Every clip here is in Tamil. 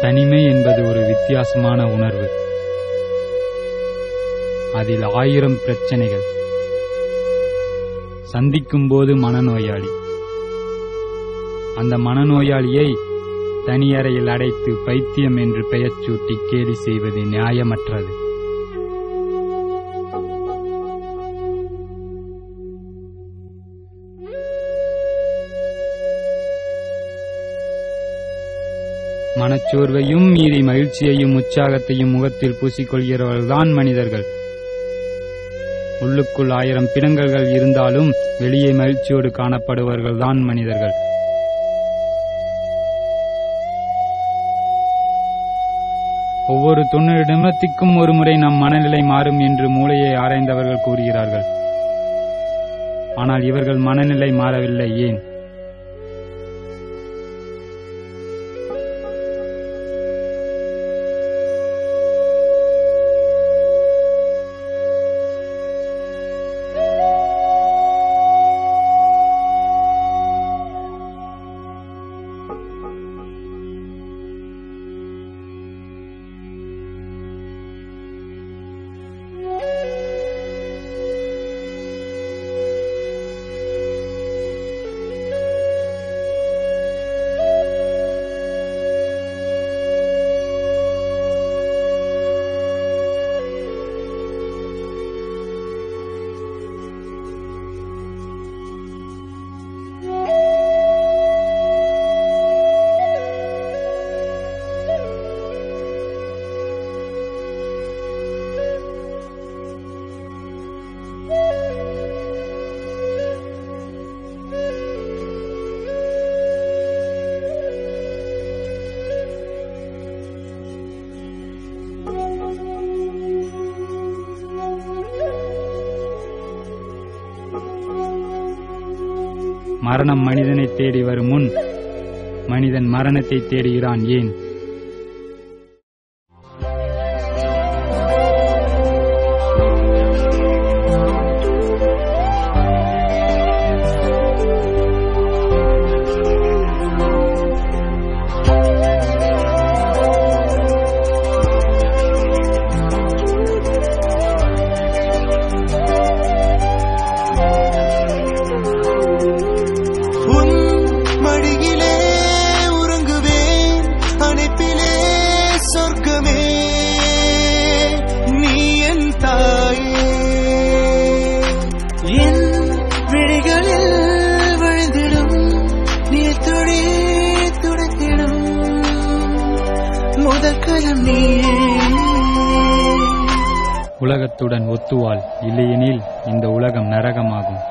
தனிமை என்பது ஒரு வித்தியாசமான உணர்வு. அதில் 1000 பிரச்சனைகள். சந்திக்கும் போது மனநோயாளி. அந்த மனநோயாளியை தனியறையில் அடைத்து பைத்தியம் என்று பெயர் சூட்டி கேலி செய்வது நியாயமற்றது. மனச்சோர்வையும் மீறி மகிழ்ச்சியையும் உற்சாகத்தையும் முகத்தில் பூசிக்கொள்கிறவர்கள்தான் மனிதர்கள். உள்ளுக்குள் 1000 பிணங்கல்கள் இருந்தாலும் வெளியே மகிழ்ச்சியோடு காணப்படுபவர்கள்தான் மனிதர்கள். ஒவ்வொரு 90 நிமிடத்திற்கும் ஒரு முறை நம் மனநிலை மாறும் என்று மூளையை ஆராய்ந்தவர்கள் கூறுகிறார்கள். ஆனால் இவர்கள் மனநிலை மாறவில்லை. ஏன்? மரணம் மனிதனை தேடி வரும் முன் மனிதன் மரணத்தை தேடுகிறான். ஏன்? உலகத்துடன் ஒத்துவாள், இல்லையெனில் இந்த உலகம் நரகமாகும்.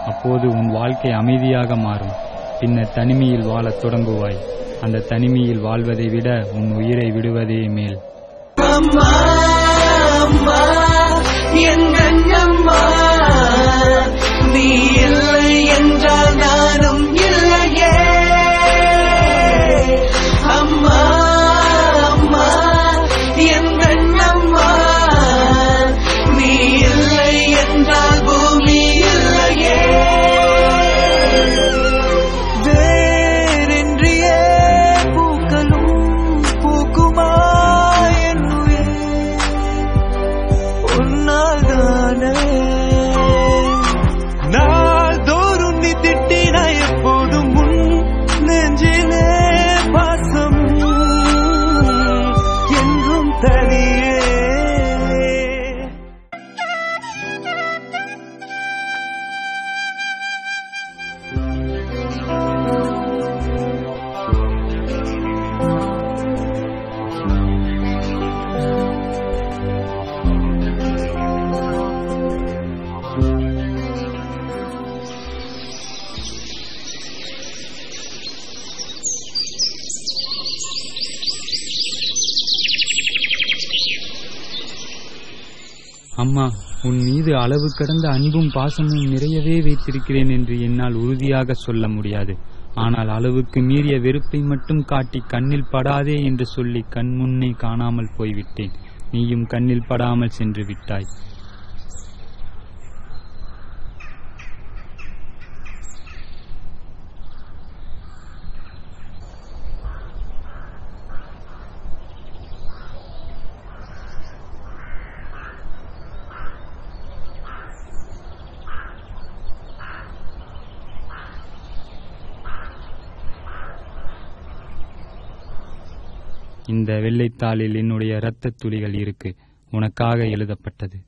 அப்போது உன் வாழ்க்கை அமைதியாக மாறும். பின்னர் தனிமையில் வாழத் தொடங்குவாய். அந்த தனிமையில் வாழ்வதை விட உன் உயிரை விடுவதே மேல். அம்மா அம்மா என் அம்மா, நீ இல்லை என்றால் நானும் இல்லையே. அம்மா அம்மா என் அம்மா, நீ இல்லை என்றால் பூமி இல்லையே. வேறின்றியே பூக்களும் பூக்குமா என்னுயே, உன்னால்தானே நாள்தோறும் நீ திட்டினா எப்போதும் முன் நெஞ்சிலே பாசம் என்றும் தனியே. அம்மா, உன் மீது அளவு கடந்த அன்பும் பாசமும் நிறையவே வைத்திருக்கிறேன் என்று என்னால் உறுதியாக சொல்ல முடியாது. ஆனால் அளவுக்கு மீறிய வெறுப்பை மட்டும் காட்டி கண்ணில் படாதே என்று சொல்லி கண் முன்னே காணாமல் போய்விட்டேன். நீயும் கண்ணில் படாமல் சென்று விட்டாய். இந்த வெள்ளைத்தாளில் என்னுடைய இரத்தத் துளிகள் இருக்கு, உனக்காக எழுதப்பட்டது.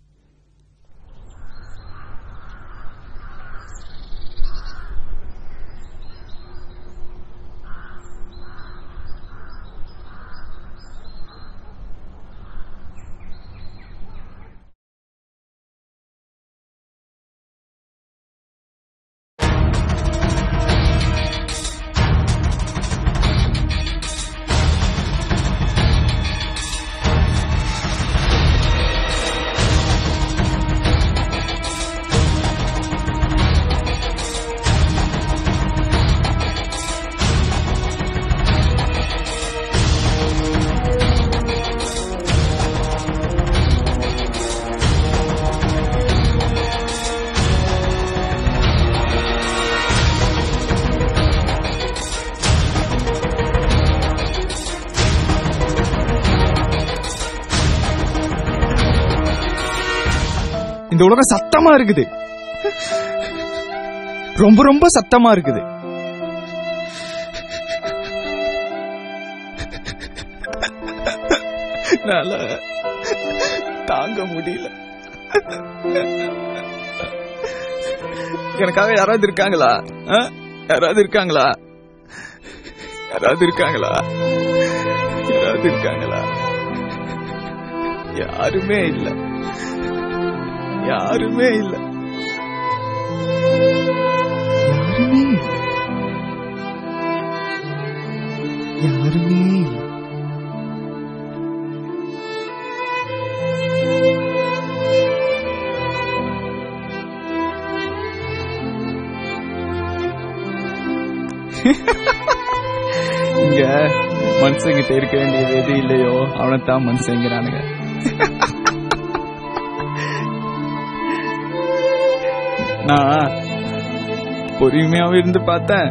இந்த உலகம் சத்தமா இருக்குது, ரொம்ப ரொம்ப சத்தமா இருக்குது. தாங்க முடியல. எனக்காக யாராவது இருக்காங்களா? யாராவது இருக்காங்களா? யாராவது இருக்காங்களா? யாராவது இருக்காங்களா? யாருமே இல்லை, யாருமே இல்ல, யாருமே இல்ல, யாருமே இல்ல. இங்க மனுஷங்கிட்ட இருக்க வேண்டியது எது இல்லையோ அவனைத்தான் மனுஷங்கிறானுங்க. நான் பொறுமையாவும் இருந்து பார்த்தேன்,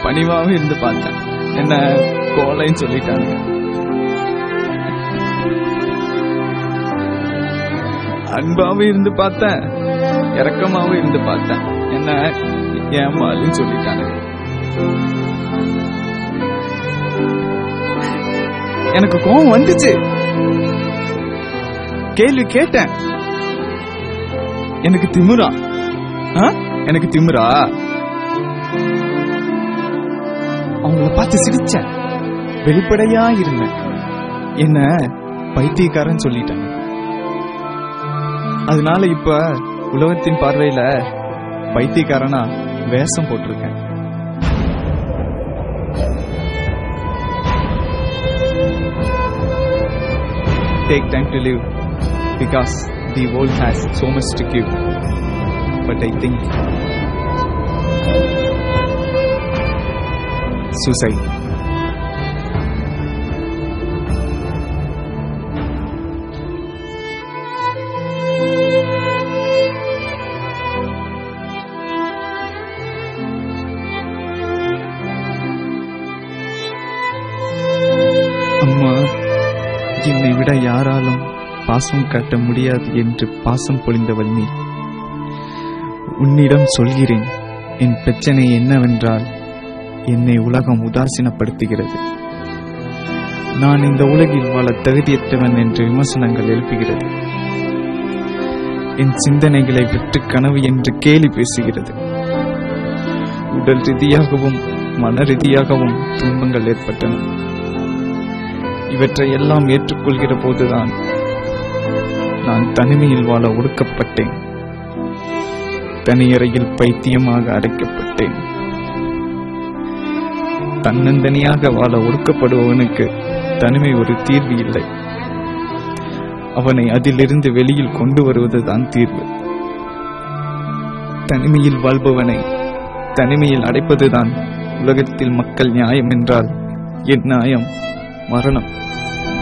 பணிவாவும் இருந்து பார்த்தேன். என்ன கோலைன்னு சொல்லிட்டாங்க. அன்பாவும் இருந்து பார்த்தேன், இரக்கமாவும் இருந்து பார்த்தேன். என்ன ஏமாலுன்னு சொல்லிட்டாங்க. எனக்கு கோபம் வந்துச்சு, கேள்வி கேட்டேன். எனக்கு திமிரா? எனக்கு திமிரா? அவங்கள பார்த்து சிரிச்சேன், வெளிப்படையா இருந்தேன். என்ன பைத்தியக்காரன் சொல்லிட்டாங்க. அதனால இப்ப உலகத்தின் பார்வையில பைத்தியக்காரனா வேஷம் போட்டிருக்கேன். Take time to live because the world has so much to give. But I think suicide. அம்மா, என்னை விட யாராலும் பாசம் காட்ட முடியாது என்று பாசம் பொழிந்தவள் நீ. உன்னிடம் சொல்கிறேன், என் பிரச்சனை என்னவென்றால் என்னை உலகம் உதாசீனப்படுத்துகிறது. நான் இந்த உலகில் வாழ தகுதியற்றவன் என்று விமர்சனங்கள் எழுப்புகிறது. என் சிந்தனைகளை விட்டு கனவு என்று கேலி பேசுகிறது. உடல் ரீதியாகவும் மன ரீதியாகவும் துன்பங்கள் ஏற்பட்டன. இவற்றை எல்லாம் ஏற்றுக்கொள்கிற போதுதான் நான் தனிமையில் வாழ ஒடுக்கப்பட்டேன். தனியறையில் பைத்தியமாக அடைக்கப்பட்டேன். தன்னந்தனியாக வாழ ஒடுக்கப்படுபவனுக்கு தனிமை ஒரு தீர்வு இல்லை. அவனை அதிலிருந்து வெளியில் கொண்டு வருவதுதான் தீர்வு. தனிமையில் வாழ்பவனை தனிமையில் அடைப்பதுதான் உலகத்தில் மக்கள் நியாயம் என்றால் என் நியாயம் மரணம்.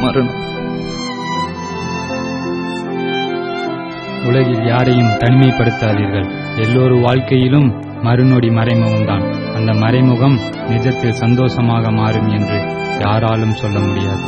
மரணம். உலகில் யாரையும் தனிமைப்படுத்தாதீர்கள். எல்லோரு வாழ்க்கையிலும் மறுநொடி மறைமுகம்தான். அந்த மறைமுகம் நிஜத்தில் சந்தோஷமாக மாறும் என்று யாராலும் சொல்ல முடியாது.